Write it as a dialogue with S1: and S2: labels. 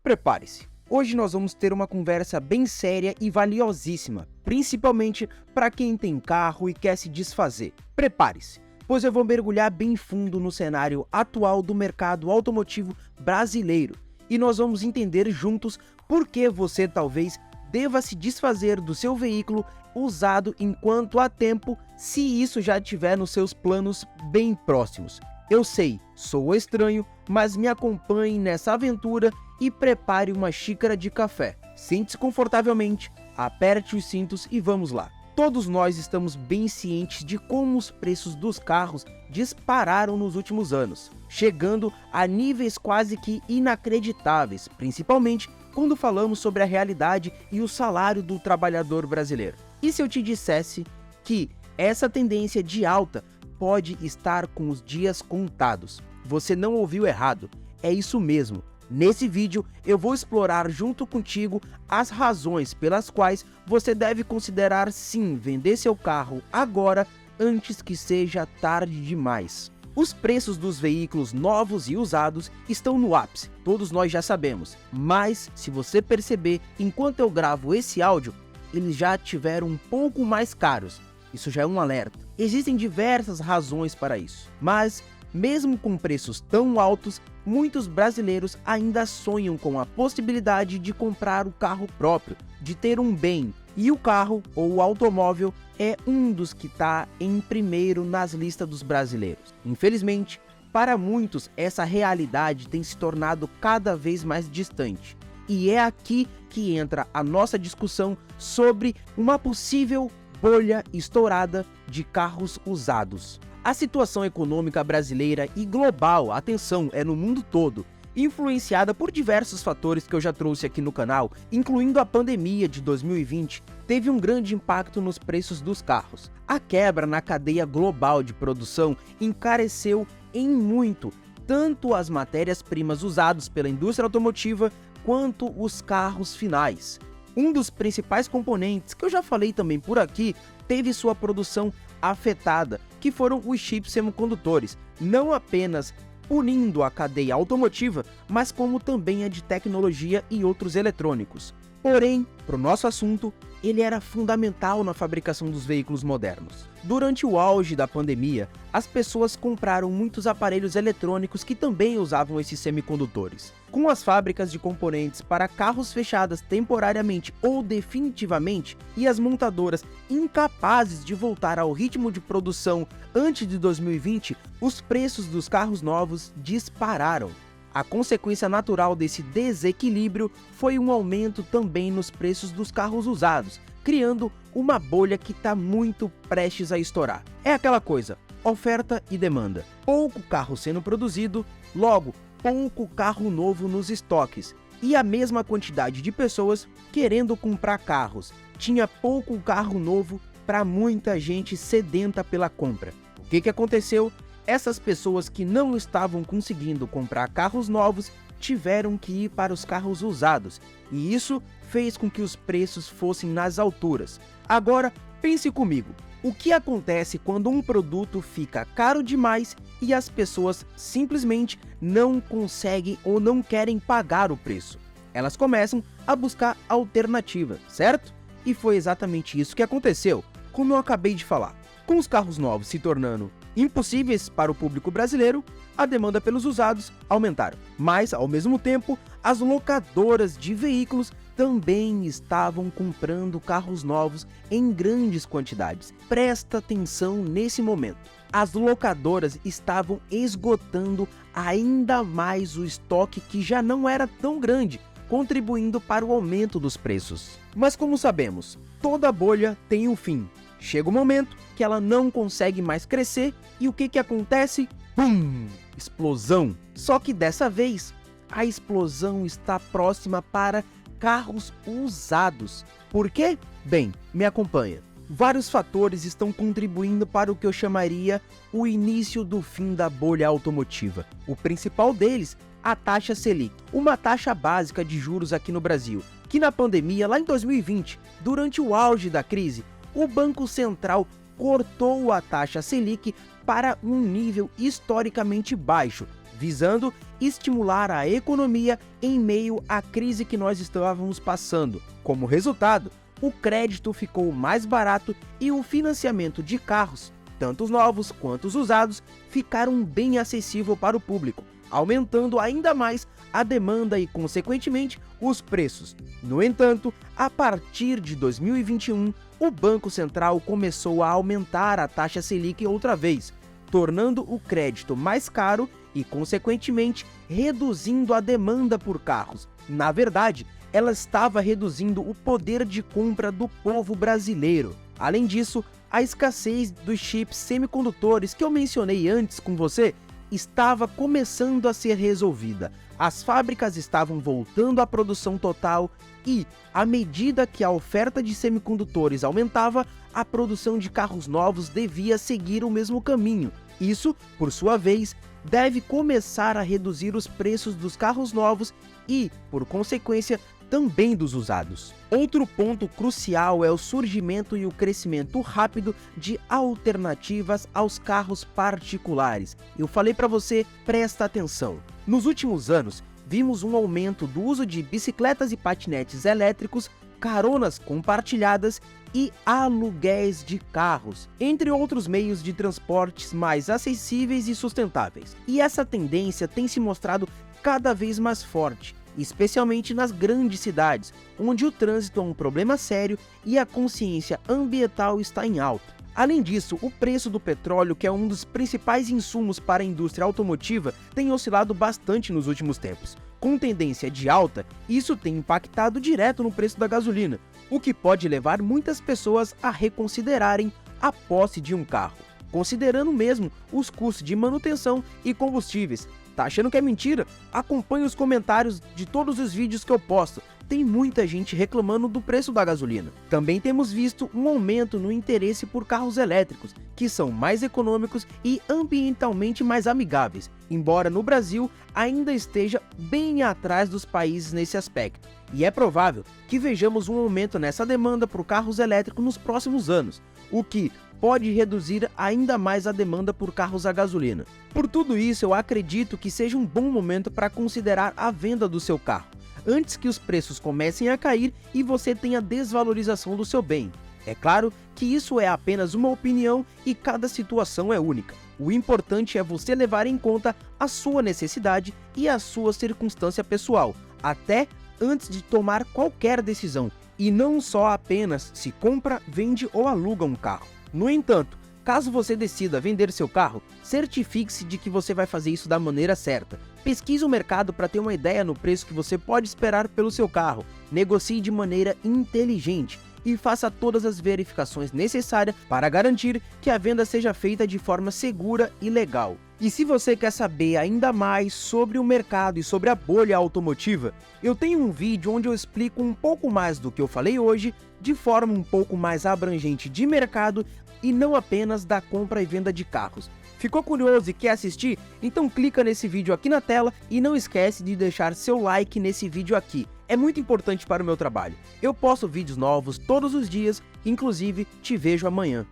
S1: Prepare-se. Hoje nós vamos ter uma conversa bem séria e valiosíssima, principalmente para quem tem carro e quer se desfazer. Prepare-se, pois eu vou mergulhar bem fundo no cenário atual do mercado automotivo brasileiro e nós vamos entender juntos por que você talvez deva se desfazer do seu veículo usado enquanto há tempo, se isso já estiver nos seus planos bem próximos. Eu sei, sou estranho, mas me acompanhe nessa aventura e prepare uma xícara de café. Sente-se confortavelmente, aperte os cintos e vamos lá. Todos nós estamos bem cientes de como os preços dos carros dispararam nos últimos anos, chegando a níveis quase que inacreditáveis, principalmente quando falamos sobre a realidade e o salário do trabalhador brasileiro. E se eu te dissesse que essa tendência de alta pode estar com os dias contados? Você não ouviu errado, é isso mesmo. Nesse vídeo eu vou explorar junto contigo as razões pelas quais você deve considerar sim vender seu carro agora antes que seja tarde demais. Os preços dos veículos novos e usados estão no ápice, todos nós já sabemos, mas se você perceber, enquanto eu gravo esse áudio, eles já tiveram um pouco mais caros. Isso já é um alerta. Existem diversas razões para isso, mas mesmo com preços tão altos, muitos brasileiros ainda sonham com a possibilidade de comprar o carro próprio, de ter um bem, e o carro ou o automóvel é um dos que está em primeiro nas listas dos brasileiros. Infelizmente, para muitos essa realidade tem se tornado cada vez mais distante, e é aqui que entra a nossa discussão sobre uma possível bolha estourada de carros usados. A situação econômica brasileira e global, atenção, é no mundo todo, influenciada por diversos fatores que eu já trouxe aqui no canal, incluindo a pandemia de 2020, teve um grande impacto nos preços dos carros. A quebra na cadeia global de produção encareceu em muito tanto as matérias-primas usadas pela indústria automotiva quanto os carros finais. Um dos principais componentes, que eu já falei também por aqui, teve sua produção afetada, que foram os chips semicondutores, não apenas unindo a cadeia automotiva, mas como também a de tecnologia e outros eletrônicos. Porém, para o nosso assunto, ele era fundamental na fabricação dos veículos modernos. Durante o auge da pandemia, as pessoas compraram muitos aparelhos eletrônicos que também usavam esses semicondutores. Com as fábricas de componentes para carros fechadas temporariamente ou definitivamente, e as montadoras incapazes de voltar ao ritmo de produção antes de 2020, os preços dos carros novos dispararam. A consequência natural desse desequilíbrio foi um aumento também nos preços dos carros usados, criando uma bolha que está muito prestes a estourar. É aquela coisa, oferta e demanda. Pouco carro sendo produzido, logo, pouco carro novo nos estoques. E a mesma quantidade de pessoas querendo comprar carros. Tinha pouco carro novo para muita gente sedenta pela compra. O que aconteceu? Essas pessoas que não estavam conseguindo comprar carros novos tiveram que ir para os carros usados, e isso fez com que os preços fossem nas alturas. Agora, pense comigo, o que acontece quando um produto fica caro demais e as pessoas simplesmente não conseguem ou não querem pagar o preço? Elas começam a buscar alternativa, certo? E foi exatamente isso que aconteceu, como eu acabei de falar. Com os carros novos se tornando impossíveis para o público brasileiro, a demanda pelos usados aumentaram. Mas, ao mesmo tempo, as locadoras de veículos também estavam comprando carros novos em grandes quantidades. Presta atenção nesse momento. As locadoras estavam esgotando ainda mais o estoque que já não era tão grande, contribuindo para o aumento dos preços. Mas como sabemos, toda bolha tem um fim. Chega o momento que ela não consegue mais crescer e o que acontece? Pum! Explosão! Só que dessa vez, a explosão está próxima para carros usados. Por quê? Bem, me acompanha. Vários fatores estão contribuindo para o que eu chamaria o início do fim da bolha automotiva. O principal deles, a taxa Selic, uma taxa básica de juros aqui no Brasil, que na pandemia, lá em 2020, durante o auge da crise, o Banco Central cortou a taxa Selic para um nível historicamente baixo, visando estimular a economia em meio à crise que nós estávamos passando. Como resultado, o crédito ficou mais barato e o financiamento de carros, tanto os novos quanto os usados, ficaram bem acessível para o público, aumentando ainda mais a demanda e, consequentemente, os preços. No entanto, a partir de 2021, o Banco Central começou a aumentar a taxa Selic outra vez, tornando o crédito mais caro e, consequentemente, reduzindo a demanda por carros. Na verdade, ela estava reduzindo o poder de compra do povo brasileiro. Além disso, a escassez dos chips semicondutores que eu mencionei antes com você estava começando a ser resolvida. As fábricas estavam voltando à produção total e, à medida que a oferta de semicondutores aumentava, a produção de carros novos devia seguir o mesmo caminho. Isso, por sua vez, deve começar a reduzir os preços dos carros novos e, por consequência, também dos usados. Outro ponto crucial é o surgimento e o crescimento rápido de alternativas aos carros particulares. Eu falei para você, presta atenção. Nos últimos anos, vimos um aumento do uso de bicicletas e patinetes elétricos, caronas compartilhadas e aluguéis de carros, entre outros meios de transportes mais acessíveis e sustentáveis. E essa tendência tem se mostrado cada vez mais forte, especialmente nas grandes cidades, onde o trânsito é um problema sério e a consciência ambiental está em alta. Além disso, o preço do petróleo, que é um dos principais insumos para a indústria automotiva, tem oscilado bastante nos últimos tempos. Com tendência de alta, isso tem impactado direto no preço da gasolina, o que pode levar muitas pessoas a reconsiderarem a posse de um carro, considerando mesmo os custos de manutenção e combustíveis. Tá achando que é mentira? Acompanhe os comentários de todos os vídeos que eu posto. Tem muita gente reclamando do preço da gasolina. Também temos visto um aumento no interesse por carros elétricos, que são mais econômicos e ambientalmente mais amigáveis, embora no Brasil ainda esteja bem atrás dos países nesse aspecto. E é provável que vejamos um aumento nessa demanda por carros elétricos nos próximos anos, o que pode reduzir ainda mais a demanda por carros a gasolina. Por tudo isso, eu acredito que seja um bom momento para considerar a venda do seu carro, antes que os preços comecem a cair e você tenha desvalorização do seu bem. É claro que isso é apenas uma opinião e cada situação é única. O importante é você levar em conta a sua necessidade e a sua circunstância pessoal, até antes de tomar qualquer decisão, e não só apenas se compra, vende ou aluga um carro. No entanto, caso você decida vender seu carro, certifique-se de que você vai fazer isso da maneira certa. Pesquise o mercado para ter uma ideia no preço que você pode esperar pelo seu carro. Negocie de maneira inteligente e faça todas as verificações necessárias para garantir que a venda seja feita de forma segura e legal. E se você quer saber ainda mais sobre o mercado e sobre a bolha automotiva, eu tenho um vídeo onde eu explico um pouco mais do que eu falei hoje, de forma um pouco mais abrangente de mercado e não apenas da compra e venda de carros. Ficou curioso e quer assistir? Então clica nesse vídeo aqui na tela e não esquece de deixar seu like nesse vídeo aqui. É muito importante para o meu trabalho. Eu posto vídeos novos todos os dias, inclusive te vejo amanhã.